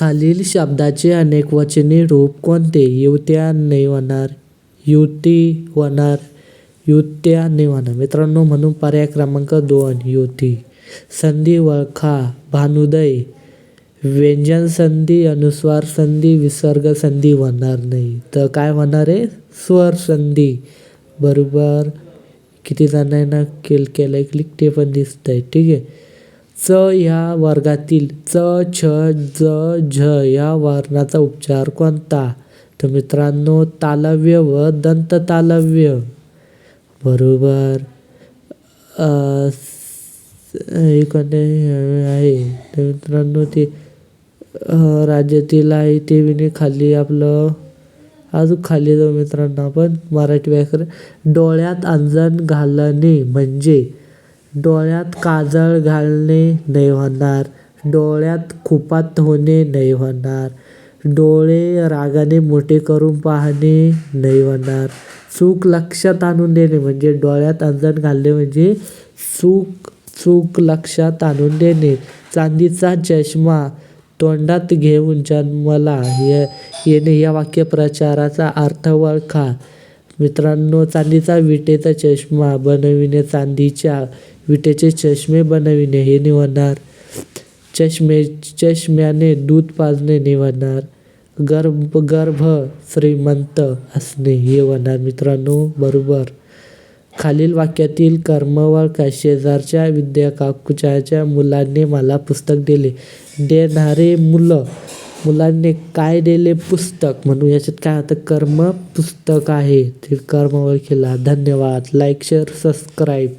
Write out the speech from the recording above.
खालील शब्दाचे अनेकवचनी रूप कोणते? युत्या नाही होणार, युती होणार, युत्या नाही होणार मित्रांनो. म्हणून पर्याय क्रमांक 2 युती. संधी ओळखा. भानुदय. व्यंजन संधी, अनुस्वार संधी, विसर्ग संधी होणार नाही. तर काय होणार आहे? स्वर संधी. बरोबर. किती जणांना केलंय क्लिक ते पण दिसतंय. ठीक आहे. च या वर्गातील च, छ, ज, झ या वर्णाचा उच्चार कोणता? तर मित्रांनो तालव्य व दंत तालव्य. बरोबर. इकडे आहे तर मित्रांनो ते राज्यातील आहे ते विने खाली आपलं अजून खाली जाऊ मित्रांनो आपण मराठी व्याकरण. डोळ्यात अंजन घालणे म्हणजे डोळ्यात काजळ घालणे नाही होणार, डोळ्यात खुपात होणे नाही होणार, डोळे रागाने मोठे करून पाहणे नाही होणार, चूक लक्षात आणून देणे म्हणजे डोळ्यात अंजन घालणे म्हणजे चूक लक्षात आणून देणे. चांदीचा चष्मा तोंडात घेऊन जन्माला येणे या वाक्यप्रचाराचा अर्थ ओळखा. मित्रांनो चांदीचा विटेचा चष्मा बनविणे, चांदीच्या विटेचे चष्मे बनविणे हे निवडणार. चष्म्याने दूध पाजणे निवडणार. गर्भ श्रीमंत असणे हे होणार मित्रांनो. बरोबर. खालील वाक्यातील कर्म ओळखा. शेजारच्या विद्याकाकूच्या मुलाने मला पुस्तक दिले. देणारे मुलांनी काय दिले? पुस्तक. म्हणून याच्यात काय होतं? कर्म पुस्तक आहे. ते कर्म ओळखीला. धन्यवाद. Like, share, subscribe.